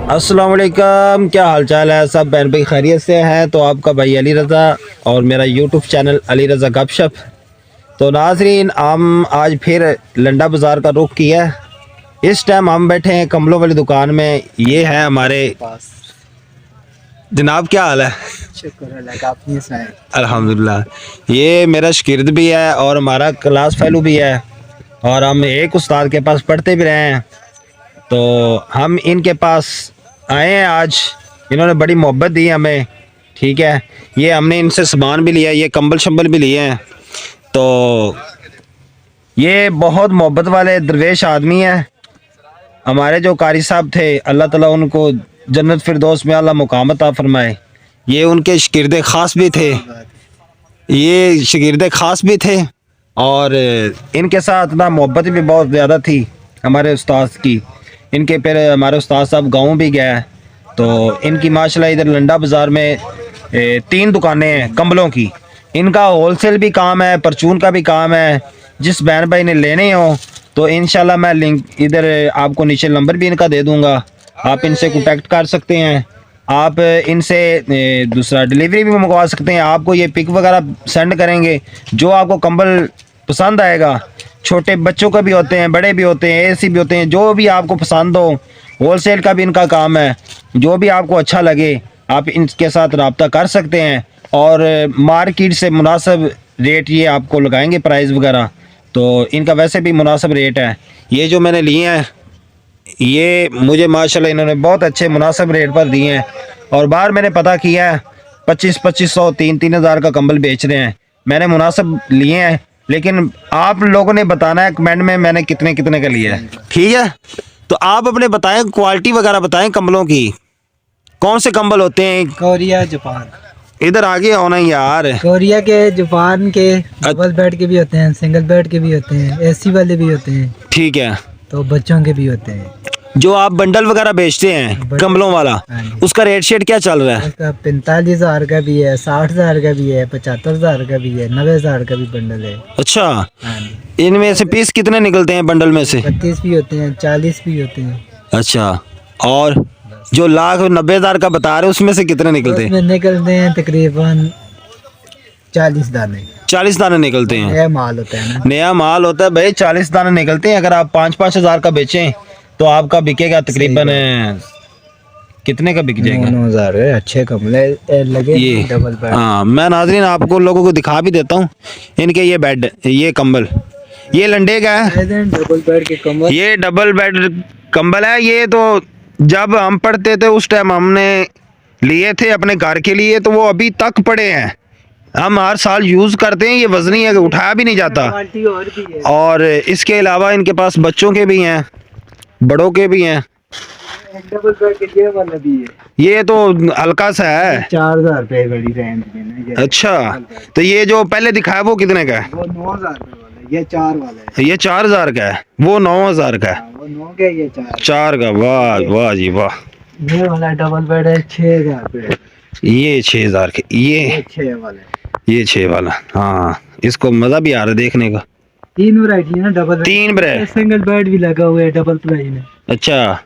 अस्सलाम वालेकुम, क्या हाल चाल है? सब बहन भाई खैरियत से हैं? तो आपका भाई अली रज़ा और मेरा यूट्यूब चैनल अली रज़ा गपशप। तो नाजरीन, हम आज फिर लंडा बाज़ार का रुख किया है। इस टाइम हम बैठे हैं कमलों वाली दुकान में। ये है हमारे पास। जनाब, क्या हाल है? शुक्र अल्लाह का, अपनी सुनाएं। अल्हम्दुलिल्लाह। ये मेरा शागिर्द भी है और हमारा क्लास फेलो भी है, और हम एक उस्ताद के पास पढ़ते भी रहे हैं। तो हम इनके पास आए हैं आज। इन्होंने बड़ी मोहब्बत दी हमें, ठीक है। ये हमने इनसे सामान भी लिया, ये कंबल शंबल भी लिए हैं। तो ये बहुत मोहब्बत वाले दरवेश आदमी हैं। हमारे जो कारी साहब थे, अल्लाह ताला उनको जन्नत फिरदौस में अल्लाह मुकाम अता फरमाए। ये उनके शागिर्द ख़ास भी थे, ये शागिर्द ख़ास भी थे, और इनके साथ ना मोहब्बत भी बहुत ज़्यादा थी हमारे उस्ताद की। इनके फिर हमारे उस्ताद साहब गाँव भी गए, तो इनकी माशाल्लाह इधर लंडा बाज़ार में 3 दुकानें हैं कंबलों की। इनका होलसेल भी काम है, परचून का भी काम है। जिस बहन भाई ने लेने हो तो इंशाल्लाह मैं लिंक इधर आपको नीचे नंबर भी इनका दे दूंगा, आप इनसे कॉन्टैक्ट कर सकते हैं। आप इनसे दूसरा डिलीवरी भी मंगवा सकते हैं। आपको ये पिक वगैरह सेंड करेंगे, जो आपको कंबल पसंद आएगा। छोटे बच्चों का भी होते हैं, बड़े भी होते हैं, एसी भी होते हैं, जो भी आपको पसंद हो। होलसेल का भी इनका काम है, जो भी आपको अच्छा लगे आप इनके साथ रब्ता कर सकते हैं, और मार्केट से मुनासिब रेट ये आपको लगाएंगे, प्राइस वगैरह। तो इनका वैसे भी मुनासिब रेट है। ये जो मैंने लिए हैं, ये मुझे माशाल्लाह इन्होंने बहुत अच्छे मुनासिब रेट पर दिए हैं। और बाहर मैंने पता किया है 2500 3 हज़ार का कंबल बेच रहे हैं। मैंने मुनासिब लिए हैं, लेकिन आप लोगों ने बताना है कमेंट में मैंने कितने कितने का लिया है, ठीक है। तो आप अपने बताएं, क्वालिटी वगैरह बताएं कंबलों की, कौन से कंबल होते हैं? Korea Japan. इधर आगे होना यार। कोरिया के, जापान के डबल बेड के भी होते हैं, सिंगल बेड के भी होते हैं, एसी वाले भी होते हैं, ठीक है। तो बच्चों के भी होते हैं। जो आप बंडल वगैरह बेचते हैं कंबलों वाला, हाँ जी। उसका रेट शेट क्या चल रहा है? उसका 45,000 का भी है, 60,000 का भी है, 75,000 का भी है, 90,000 का भी बंडल है। अच्छा, हाँ जी। इनमें से पीस कितने निकलते हैं बंडल में से? 32 भी होते हैं, 40 भी होते हैं। अच्छा, और जो 1,90,000 का बता रहे हैं उसमें से कितने निकलते हैं? उसमें निकलते हैं तकरीबन 40 दाने। 40 दाने निकलते हैं। नया माल होता है ना। नया माल होता है भाई, 40 दाने निकलते हैं। अगर आप 5-5 हज़ार का बेचें तो आपका बिकेगा तकरीबन कितने का बिक जाएगा? 9,000 है। अच्छे कमले लगे ये डबल बेड। हाँ, मैं नाज़रीन आपको लोगों को दिखा भी देता हूँ इनके ये बेड, ये कंबल, ये लंडे का है। डबल बेड के कमल। ये डबल बेड कंबल है। ये तो जब हम पढ़ते थे उस टाइम हमने लिए थे अपने घर के लिए, तो वो अभी तक पड़े हैं। हम हर साल यूज़ करते हैं। ये वजनी है, उठाया भी नहीं जाता। और भी है। और इसके अलावा इनके पास बच्चों के भी हैं, बड़ों के भी हैं। डबल बेड के ये वाला भी है। ये तो हल्का सा है। 4,000 रुपए बड़ी रेंज में ना ये। अच्छा, तो ये जो पहले दिखाया वो कितने का है? वो 9,000 रुपए वाला है, ये 4 वाला है। ये 4,000 का है, वो 9,000 का है। हाँ, वो 9 का, ये 4। 4 का, वाह वाह जी वाह। ये वाला डबल बेड है 6,000 रुपए। ये 6,000 के, ये 6 वाला है। ये 6 वाला। हाँ, इसको मज़ा भी आ रहा है देखने का। 3 वैरायटी है ना डबल बेड। 3 ब्रे। सिंगल बेड भी लगा हुआ है डबल प्राइस में। अच्छा,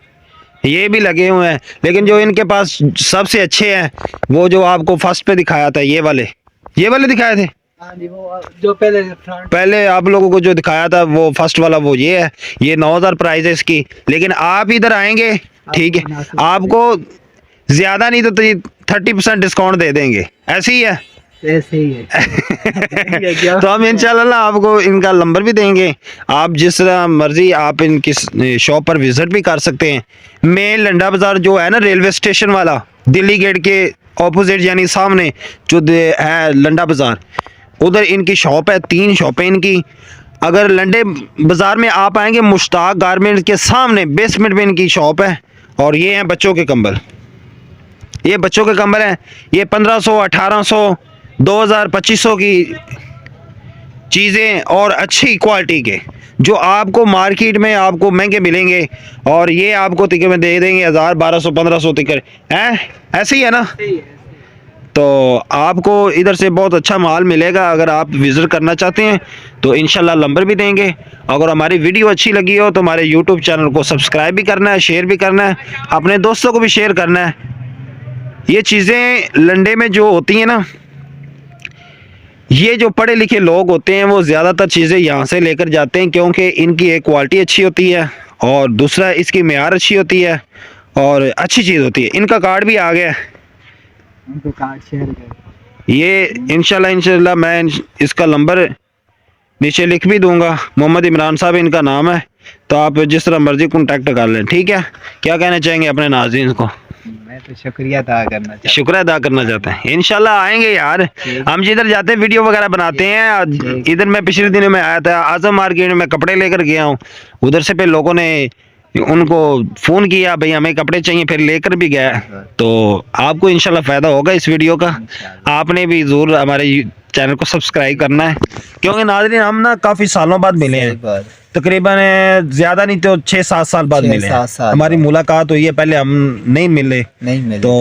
ये भी लगे हुए हैं, लेकिन जो इनके पास सबसे अच्छे हैं वो जो आपको फर्स्ट पे दिखाया था, ये वाले दिखाए थे। हाँ जी, वो जो पहले फ्रंट। पहले आप लोगों को जो दिखाया था वो फर्स्ट वाला, वो ये है। ये 9,000 प्राइस है इसकी। लेकिन आप इधर आएंगे, ठीक है, आपको ज़्यादा नहीं तो 30% डिस्काउंट दे देंगे। ऐसे ही है। ऐसे ही है। तो हम इंशाल्लाह आपको इनका नंबर भी देंगे। आप जिस तरह मर्जी आप इनकी शॉप पर विजिट भी कर सकते हैं। मेन लंडा बाज़ार जो है ना, रेलवे स्टेशन वाला, दिल्ली गेट के ऑपोजिट, यानी सामने जो है लंडा बाज़ार, उधर इनकी शॉप है। 3 शॉपें इनकी। अगर लंडे बाज़ार में आप आएंगे, मुश्ताक गारमेंट्स के सामने बेसमेंट में इनकी शॉप है। और ये हैं बच्चों के कंबल, ये बच्चों के कंबल हैं। ये 1500, 1800, 2000, 2500 की चीज़ें, और अच्छी क्वालिटी के, जो आपको मार्केट में आपको महंगे मिलेंगे, और ये आपको तिके में दे देंगे 1000, 1200, 1500 तिकर हैं। ऐसे ही है ना। तो आपको इधर से बहुत अच्छा माल मिलेगा। अगर आप विज़िट करना चाहते हैं तो इंशाल्लाह नंबर भी देंगे। अगर हमारी वीडियो अच्छी लगी हो तो हमारे यूट्यूब चैनल को सब्सक्राइब भी करना है, शेयर भी करना है, अपने दोस्तों को भी शेयर करना है। ये चीज़ें लंडे में जो होती हैं ना, ये जो पढ़े लिखे लोग होते हैं वो ज़्यादातर चीज़ें यहाँ से लेकर जाते हैं, क्योंकि इनकी एक क्वालिटी अच्छी होती है और दूसरा इसकी मेयार अच्छी होती है और अच्छी चीज़ होती है। इनका कार्ड भी आ गया है, उनको कार्ड शेयर कर। ये इंशाल्लाह मैं इसका नंबर नीचे लिख भी दूंगा। मोहम्मद इमरान साहब इनका नाम है, तो आप जिस तरह मर्जी कॉन्टैक्ट कर लें। ठीक है, क्या कहना चाहेंगे अपने नाज़रीन को? मैं तो शुक्रिया अदा करना चाहता हूँ। शुक्र अदा करना चाहते हैं। इंशाल्लाह आएंगे यार, हम जिधर जाते हैं वीडियो वगैरह बनाते हैं। इधर मैं पिछले दिनों में आया था आजम मार्केट में, कपड़े लेकर गया हूँ। उधर से फिर लोगों ने उनको फ़ोन किया, भाई हमें कपड़े चाहिए, फिर लेकर भी गया। तो आपको इंशाल्लाह फ़ायदा होगा इस वीडियो का। आपने भी ज़रूर हमारे चैनल को सब्सक्राइब करना है, क्योंकि नाज़रीन हम ना काफ़ी सालों बाद मिले हैं, तकरीबन ज़्यादा नहीं तो 6-7 साल बाद मिले हैं। हमारी मुलाकात हुई है, पहले हम नहीं मिले तो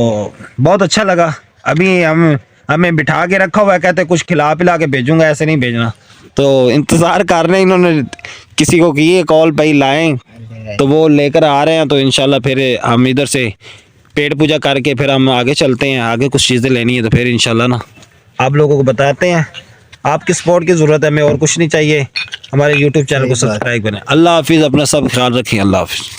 बहुत अच्छा लगा। अभी हमें बिठा के रखा हुआ है, कहते कुछ खिला पिला के भेजूंगा, ऐसे नहीं भेजना। तो इंतज़ार कर रहे हैं, इन्होंने किसी को किए कॉल, भाई लाएं, तो वो लेकर आ रहे हैं। तो इंशाल्लाह फिर हम इधर से पेट पूजा करके फिर हम आगे चलते हैं। आगे कुछ चीज़ें लेनी है तो फिर इंशाल्लाह ना आप लोगों को बताते हैं। आपकी सपोर्ट की ज़रूरत है, हमें और कुछ नहीं चाहिए। हमारे यूट्यूब चैनल को सब्सक्राइब करें। अल्लाह हाफिज़, अपना सब ख्याल रखें। अल्लाह हाफिज़।